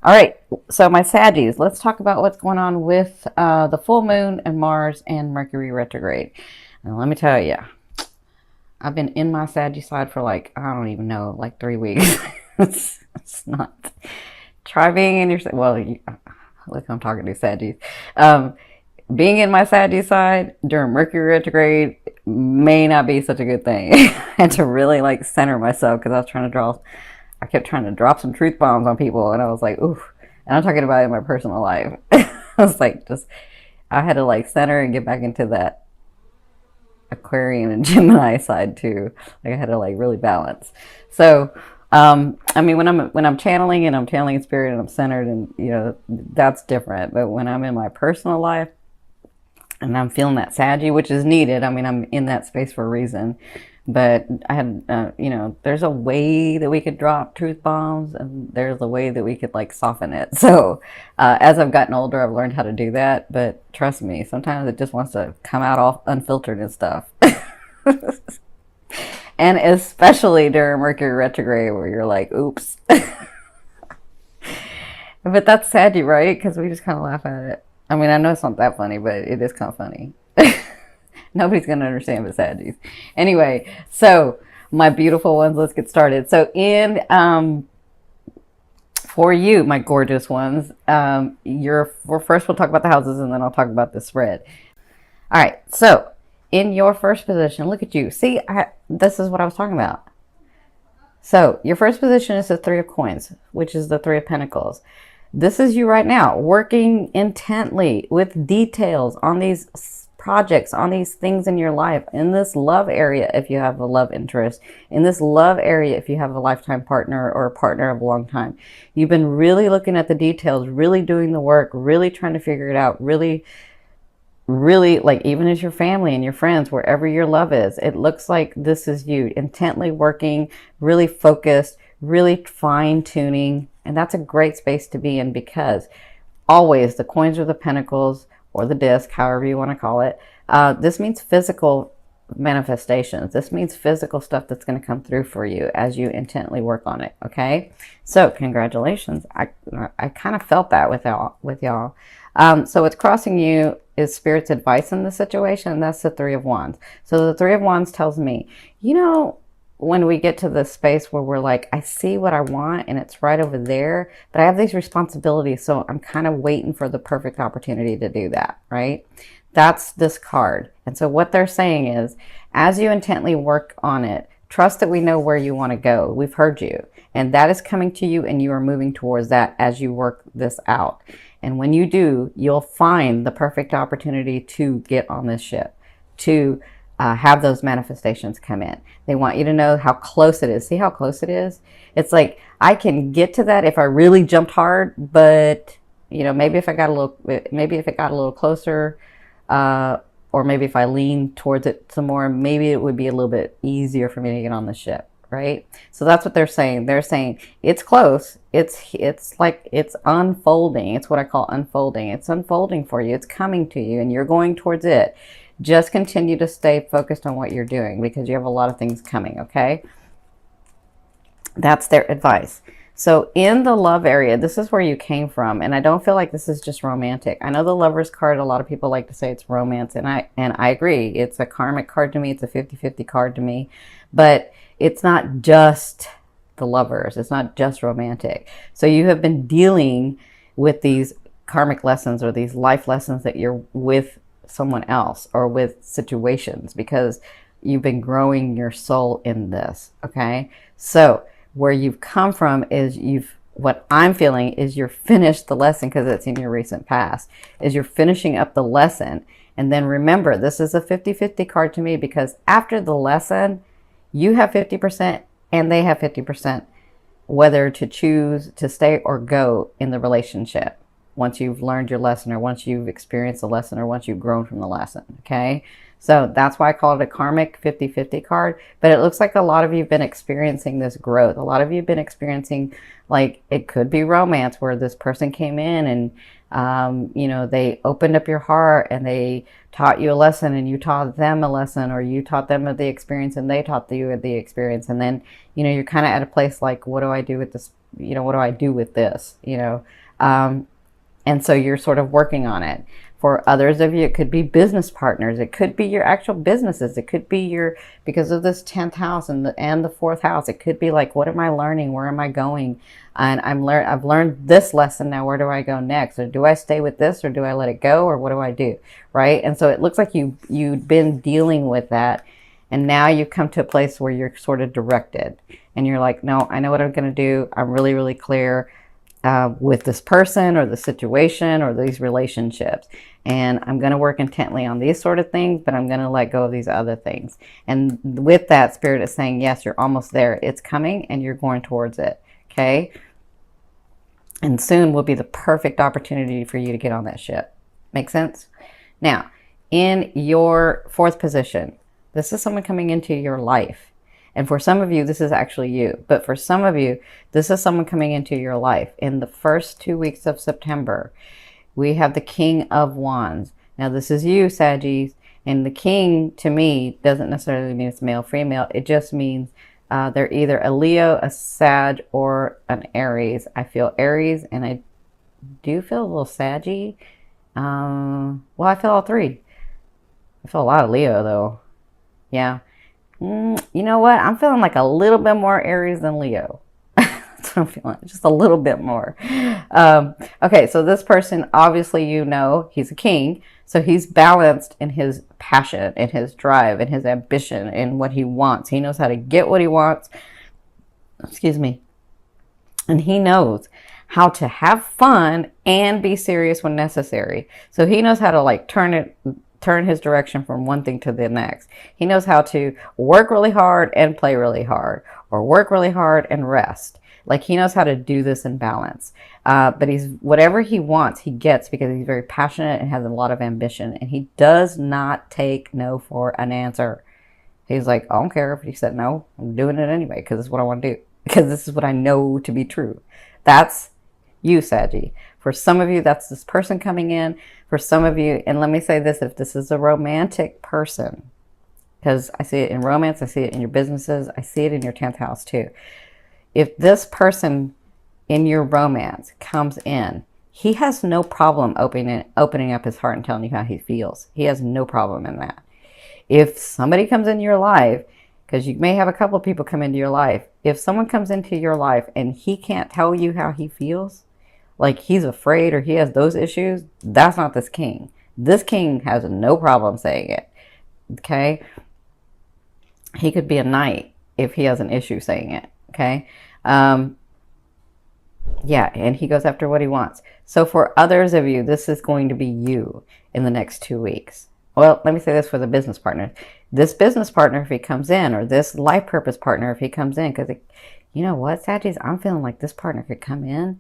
All right, so my Saggies, let's talk about what's going on with the full moon and Mars and Mercury retrograde. And let me tell you, I've been in my Saggy side for like, I don't even know, like 3 weeks. It's not. Try being in your, well, look, I'm talking to Saggies. Um, Being in my Saggy side during Mercury retrograde may not be such a good thing. I had to really like center myself because I kept trying to drop some truth bombs on people, and I was like, oof. And I'm talking about it in my personal life. I was like, I had to like center and get back into that Aquarian and Gemini side too. Like I had to like really balance. So, I mean, when I'm channeling and I'm channeling in spirit and I'm centered, and that's different. But when I'm in my personal life and I'm feeling that Saggy, which is needed. I mean, I'm in that space for a reason. But I had, there's a way that we could drop truth bombs, and there's a way that we could like soften it. So, as I've gotten older, I've learned how to do that. But trust me, sometimes it just wants to come out all unfiltered and stuff. And especially during Mercury retrograde, where you're like, oops. But that's Saggy, right? Because we just kind of laugh at it. I mean, I know it's not that funny, but it is kind of funny. Nobody's going to understand but Saggies. Anyway, so my beautiful ones, let's get started. So for you, my gorgeous ones, first we'll talk about the houses, and then I'll talk about the spread. All right, so in your first position, look at you. See, this is what I was talking about. So your first position is the Three of Coins, which is the Three of Pentacles. This is you right now, working intently with details on these projects, on these things in your life, in this love area if you have a love interest, in this love area if you have a lifetime partner or a partner of a long time. You've been really looking at the details, really doing the work, really trying to figure it out, really, really, like, even as your family and your friends, wherever your love is, it looks like this is you intently working, really focused, really fine-tuning. And that's a great space to be in, because always the coins or the pentacles or the disc, however you want to call it, this means physical manifestations. This means physical stuff that's going to come through for you as you intently work on it. Okay, so congratulations. I kind of felt that with y'all. So what's crossing you is Spirit's advice in the situation. That's the Three of Wands. So the Three of Wands tells me, when we get to the space where we're like, I see what I want and it's right over there, but I have these responsibilities, so I'm kind of waiting for the perfect opportunity to do that, right? That's this card. And so what they're saying is, as you intently work on it, trust that we know where you want to go. We've heard you, and that is coming to you, and you are moving towards that as you work this out. And when you do, you'll find the perfect opportunity to get on this ship, to have those manifestations come in. They want you to know how close it is. See how close it is? It's like, I can get to that if I really jumped hard, but maybe if it got a little closer, or maybe if I leaned towards it some more, maybe it would be a little bit easier for me to get on the ship, right? So that's what they're saying. They're saying it's close. It's like it's unfolding. It's what I call unfolding. It's unfolding for you. It's coming to you, and you're going towards it. Just continue to stay focused on what you're doing, because you have a lot of things coming, okay? That's their advice. So in the love area, this is where you came from, and I don't feel like this is just romantic. I know the Lovers card, a lot of people like to say it's romance, and I agree. It's a karmic card to me. It's a 50-50 card to me, but it's not just the Lovers. It's not just romantic. So you have been dealing with these karmic lessons, or these life lessons that you're with someone else or with situations, because you've been growing your soul in this. Okay, so where you've come from is what I'm feeling is you're finished the lesson, because it's in your recent past, is you're finishing up the lesson. And then remember, this is a 50-50 card to me, because after the lesson, you have 50% and they have 50%, whether to choose to stay or go in the relationship. Once you've learned your lesson, or once you've experienced the lesson, or once you've grown from the lesson, okay? So that's why I call it a karmic 50-50 card. But it looks like a lot of you have been experiencing this growth. A lot of you have been experiencing, like, it could be romance, where this person came in and, they opened up your heart and they taught you a lesson, and you taught them a lesson, or you taught them of the experience and they taught you of the experience. And then, you're kind of at a place like, what do I do with this what do I do with this, and so you're sort of working on it. For others of you, it could be business partners. It could be your actual businesses. It could be because of this 10th house and the 4th house, it could be like, what am I learning? Where am I going? And I've learned this lesson. Now, where do I go next? Or do I stay with this, or do I let it go? Or what do I do? Right? And so it looks like you've been dealing with that. And now you've come to a place where you're sort of directed. And you're like, no, I know what I'm going to do. I'm really, really clear with this person or the situation or these relationships. And I'm going to work intently on these sort of things, but I'm going to let go of these other things. And with that, Spirit is saying, yes, you're almost there. It's coming and you're going towards it. Okay. And soon will be the perfect opportunity for you to get on that ship. Make sense? Now, in your 4th position, this is someone coming into your life. And for some of you, this is actually you. But for some of you, this is someone coming into your life. In the first 2 weeks of September, we have the King of Wands. Now, this is you, Saggies. And the King, to me, doesn't necessarily mean it's male, female. It just means they're either a Leo, a Sag, or an Aries. I feel Aries, and I do feel a little Saggy. Well, I feel all 3. I feel a lot of Leo, though. Yeah. You know what? I'm feeling like a little bit more Aries than Leo. That's what I'm feeling. Just a little bit more. Okay, so this person, obviously, he's a king. So he's balanced in his passion, in his drive, in his ambition, in what he wants. He knows how to get what he wants. Excuse me. And he knows how to have fun and be serious when necessary. So he knows how to turn his direction from one thing to the next. He knows how to work really hard and play really hard, or work really hard and rest. Like, he knows how to do this in balance. But whatever he wants, he gets, because he's very passionate and has a lot of ambition. And he does not take no for an answer. He's like, I don't care if you said no. I'm doing it anyway, because this is what I want to do. Because this is what I know to be true. That's you, Saggy. For some of you, that's this person coming in. For some of you, and let me say this, if this is a romantic person, because I see it in romance, I see it in your businesses, I see it in your 10th house too. If this person in your romance comes in, he has no problem opening up his heart and telling you how he feels. He has no problem in that. If somebody comes into your life, because you may have a couple of people come into your life, if someone comes into your life and he can't tell you how he feels, like he's afraid or he has those issues, that's not this king. This king has no problem saying it. Okay? He could be a knight if he has an issue saying it. Okay? Yeah, and he goes after what he wants. So for others of you, this is going to be you in the next 2 weeks. Well, let me say this for the business partner. This business partner, if he comes in, or this life purpose partner, if he comes in, because you know what, Saggies, I'm feeling like this partner could come in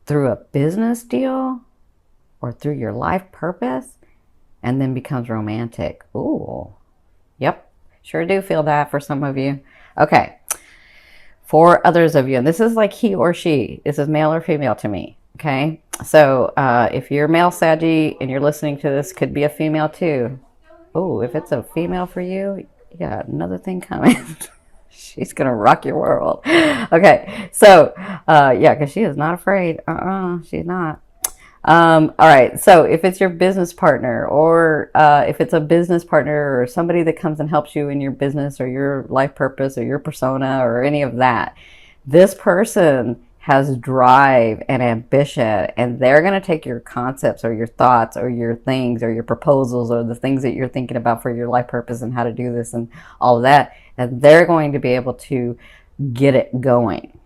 through a business deal or through your life purpose and then becomes romantic. Ooh, yep, sure do feel that for some of you. Okay, for others of you, and this is like he or she, this is male or female to me, okay? So if you're male Saggy and you're listening to this, could be a female too. Oh, if it's a female for you, you got another thing coming. She's going to rock your world. Okay, so yeah, because she is not afraid. She's not. All right, so if it's your business partner, or if it's a business partner or somebody that comes and helps you in your business or your life purpose or your persona or any of that, this person has drive and ambition, and they're going to take your concepts or your thoughts or your things or your proposals or the things that you're thinking about for your life purpose and how to do this and all of that, and they're going to be able to get it going,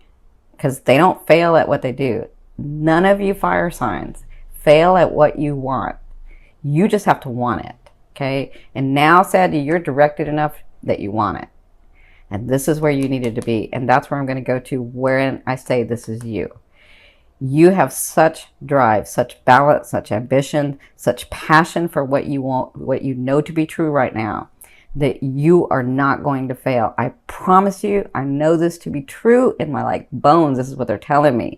because they don't fail at what they do. None of you fire signs fail at what you want. You just have to want it, okay? And now, Sadie, you're directed enough that you want it. And this is where you needed to be. And that's where I'm going to go to when I say this is you. You have such drive, such balance, such ambition, such passion for what you want, what you know to be true right now, that you are not going to fail. I promise you, I know this to be true in my bones. This is what they're telling me.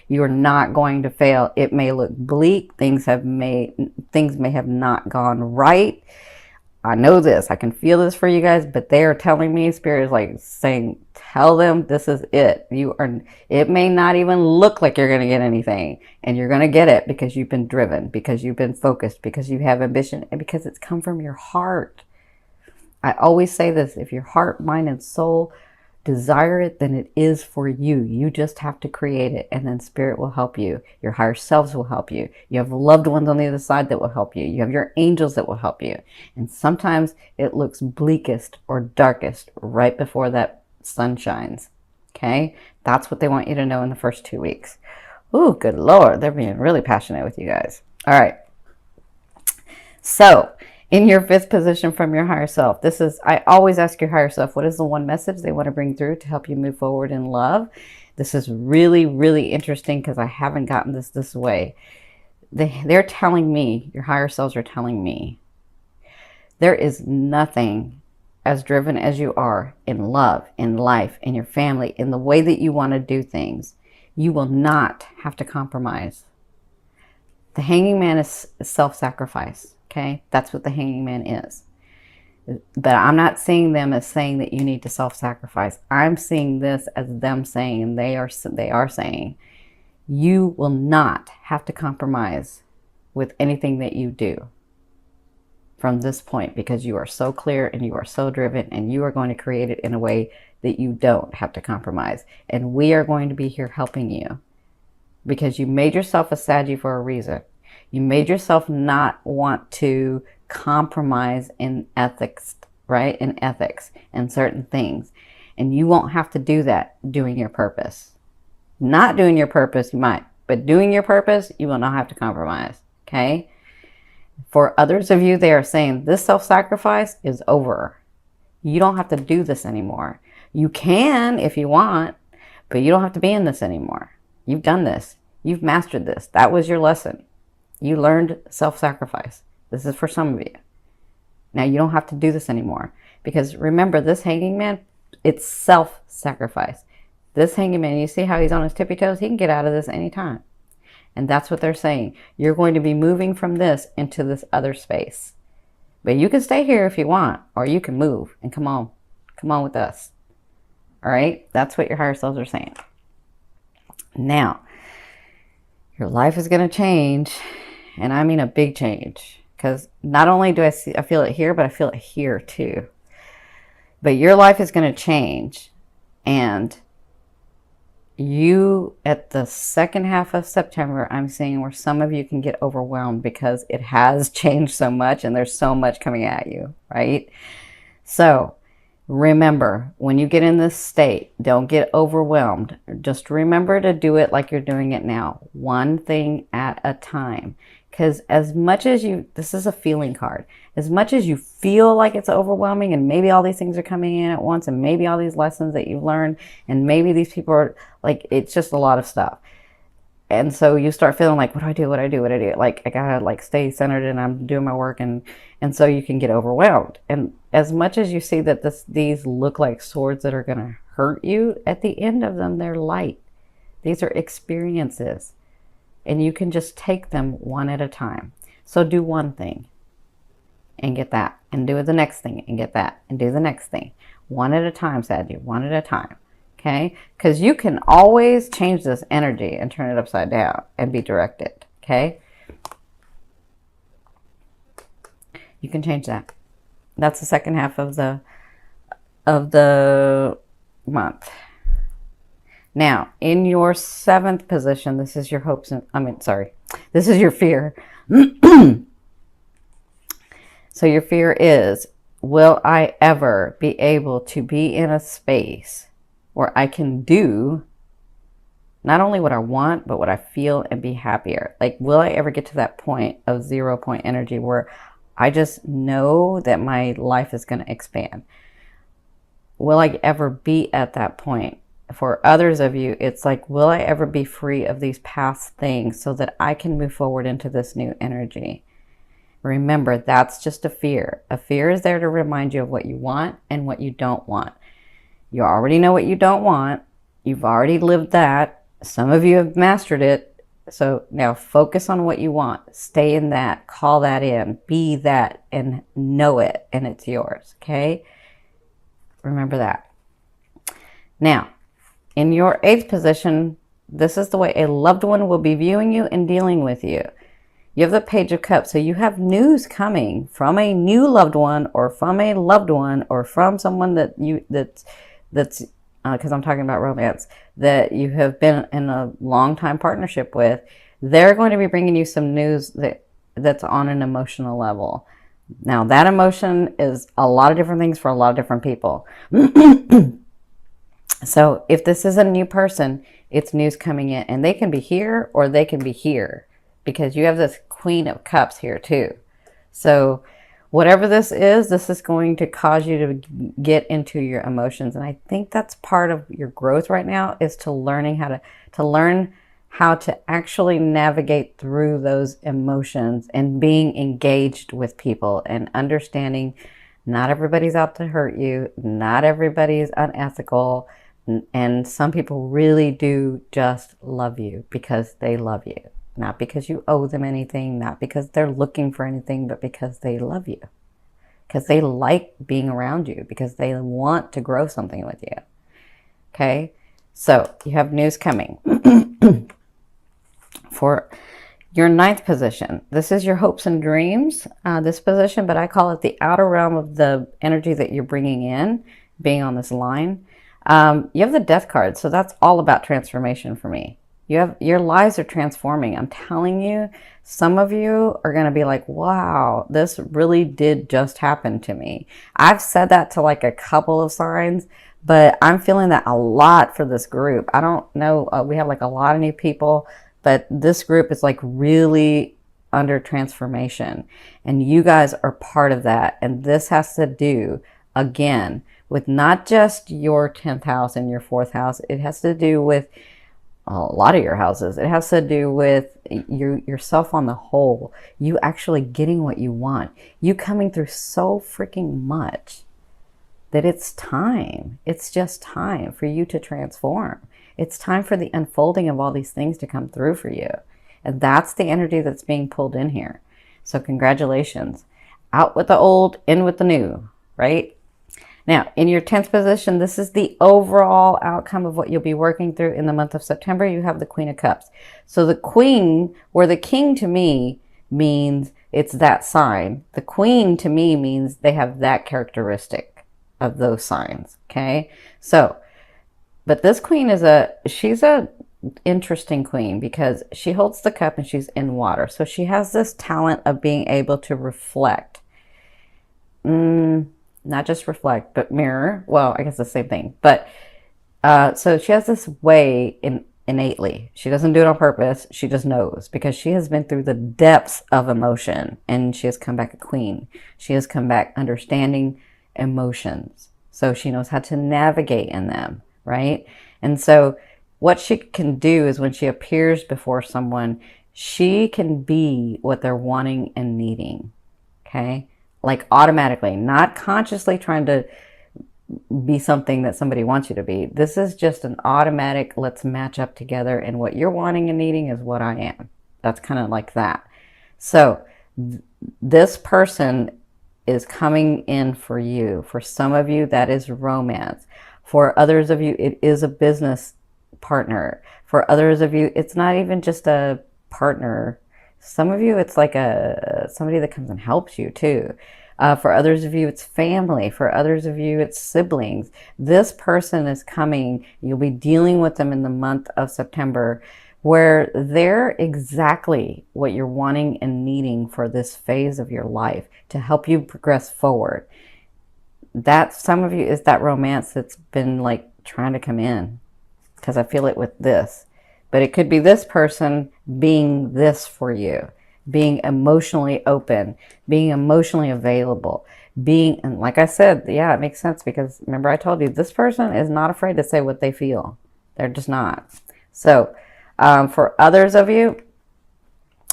You are not going to fail. It may look bleak. Things may have not gone right. I know this. I can feel this for you guys, but they are telling me, Spirit is saying, Tell them this is it. It may not even look like you're going to get anything, and you're going to get it because you've been driven, because you've been focused, because you have ambition, and because it's come from your heart. I always say this: if your heart, mind, and soul desire it, then it is for you. You just have to create it, and then spirit will help you. Your higher selves will help you. You have loved ones on the other side that will help you. You have your angels that will help you. And sometimes it looks bleakest or darkest right before that sun shines. Okay? That's what they want you to know in the first 2 weeks. Ooh, good Lord. They're being really passionate with you guys. All right. So, in your 5th position from your higher self, I always ask your higher self, what is the one message they want to bring through to help you move forward in love? This is really, really interesting because I haven't gotten this way. They're telling me, your higher selves are telling me, there is nothing as driven as you are in love, in life, in your family, in the way that you want to do things. You will not have to compromise. The hanging man is self-sacrifice. Okay, that's what the hanging man is. But I'm not seeing them as saying that you need to self-sacrifice. I'm seeing this as them saying, and they are saying, you will not have to compromise with anything that you do from this point, because you are so clear and you are so driven, and you are going to create it in a way that you don't have to compromise. And we are going to be here helping you, because you made yourself a Saggy for a reason. You made yourself not want to compromise in ethics, right? In ethics and certain things. And you won't have to do that doing your purpose. Not doing your purpose, you might. But doing your purpose, you will not have to compromise. Okay? For others of you, they are saying this self-sacrifice is over. You don't have to do this anymore. You can if you want, but you don't have to be in this anymore. You've done this. You've mastered this. That was your lesson. You learned self-sacrifice. This is for some of you. Now you don't have to do this anymore. Because remember, this hanging man, it's self-sacrifice. This hanging man, you see how he's on his tippy toes? He can get out of this anytime. And that's what they're saying. You're going to be moving from this into this other space. But you can stay here if you want, or you can move and come on. Come on with us. All right? That's what your higher selves are saying. Now, your life is going to change. And I mean a big change, because not only do I feel it here, but I feel it here too. But your life is going to change, and you, at the second half of September, I'm seeing where some of you can get overwhelmed because it has changed so much and there's so much coming at you, right? So remember, when you get in this state, don't get overwhelmed. Just remember to do it like you're doing it now, one thing at a time. Because as much as this is a feeling card, as much as you feel like it's overwhelming, and maybe all these things are coming in at once, and maybe all these lessons that you've learned, and maybe these people are like, it's just a lot of stuff. And so you start feeling like, what do I do? What do I do? What do I do? Like, I gotta like stay centered, and I'm doing my work, and so you can get overwhelmed. And as much as you see that these look like swords that are gonna hurt you, at the end of them, they're light. These are experiences. And you can just take them one at a time. So do one thing and get that. And do the next thing and get that. And do the next thing. One at a time, Sadie. One at a time. Okay? Because you can always change this energy and turn it upside down and be directed. Okay? You can change that. That's the second half of the month. Now, in your 7th position, this is your hopes and, this is your fear. So your fear is, will I ever be able to be in a space where I can do not only what I want, but what I feel, and be happier? Like, will I ever get to that point of 0 point energy where I just know that my life is going to expand? Will I ever be at that point? For others of you, it's like, will I ever be free of these past things so that I can move forward into this new energy? Remember, that's just a fear. A fear is there to remind you of what you want and what you don't want. You already know what you don't want. You've already lived that. Some of you have mastered it. So now focus on what you want. Stay in that. Call that in. Be that and know it, and it's yours. Okay? Remember that. Now, in your 8th position, this is the way a loved one will be viewing you and dealing with you. You have the Page of Cups, so you have news coming from a new loved one, or from a loved one, or from someone that's because I'm talking about romance, that you have been in a long time partnership with. They're going to be bringing you some news that's on an emotional level. Now, that emotion is a lot of different things for a lot of different people. So if this is a new person, it's news coming in, and they can be here or they can be here, because you have this Queen of Cups here too. So whatever this is going to cause you to get into your emotions. And I think that's part of your growth right now, is to learn how to actually navigate through those emotions and being engaged with people and understanding not everybody's out to hurt you. Not everybody's unethical. And some people really do just love you because they love you. Not because you owe them anything, not because they're looking for anything, but because they love you. Because they like being around you, because they want to grow something with you. Okay? So, you have news coming. For your 9th position, this is your hopes and dreams, this position, but I call it the outer realm of the energy that you're bringing in, being on this line. You have the Death card, so that's all about transformation for me. Your lives are transforming. I'm telling you, some of you are going to be like, wow, this really did just happen to me. I've said that to like a couple of signs, but I'm feeling that a lot for this group. I don't know. We have like a lot of new people, but this group is like really under transformation, and you guys are part of that. And this has to do, again, with not just your 10th house and your 4th house. It has to do with a lot of your houses. It has to do with yourself on the whole. You actually getting what you want. You coming through so freaking much that it's time. It's just time for you to transform. It's time for the unfolding of all these things to come through for you. And that's the energy that's being pulled in here. So congratulations. Out with the old, in with the new, right? Now, in your 10th position, this is the overall outcome of what you'll be working through in the month of September. You have the Queen of Cups. So the Queen, or the King to me, means it's that sign. The Queen to me means they have that characteristic of those signs, okay? So, but this Queen she's a interesting Queen, because she holds the cup and she's in water. So she has this talent of being able to reflect. Not just reflect, but mirror. Well, I guess the same thing. But so she has this way innately. She doesn't do it on purpose. She just knows, because she has been through the depths of emotion, and she has come back a queen. She has come back understanding emotions. So she knows how to navigate in them, right? And so what she can do is, when she appears before someone, she can be what they're wanting and needing, okay? Like automatically, not consciously trying to be something that somebody wants you to be. This is just an automatic, let's match up together, and what you're wanting and needing is what I am. That's kind of like that. So this person is coming in for you. For some of you, that is romance. For others of you, it is a business partner. For others of you, it's not even just a partner. Some of you, it's like somebody that comes and helps you too. For others of you, it's family. For others of you, it's siblings. This person is coming. You'll be dealing with them in the month of September, where they're exactly what you're wanting and needing for this phase of your life to help you progress forward. That, some of you, is that romance that's been like trying to come in, because I feel it with this. But it could be this person being this for you, being emotionally open, being emotionally available, and like I said, yeah, it makes sense, because remember I told you, this person is not afraid to say what they feel. They're just not. So for others of you,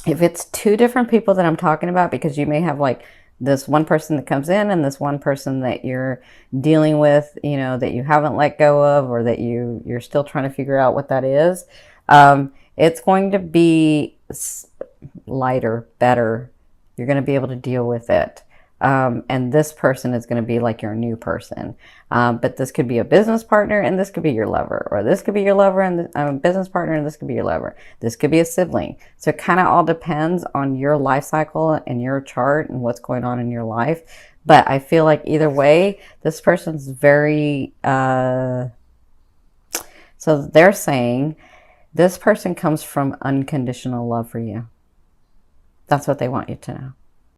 if it's 2 different people that I'm talking about, because you may have like this one person that comes in and this one person that you're dealing with, you know, that you haven't let go of, or that you're still trying to figure out what that is. It's going to be lighter, better. You're going to be able to deal with it. And this person is going to be like your new person. But this could be a business partner and this could be your lover, or this could be your lover and a business partner and this could be your lover. This could be a sibling. So it kind of all depends on your life cycle and your chart and what's going on in your life. But I feel like either way, this person's very, so they're saying this person comes from unconditional love for you. That's what they want you to know.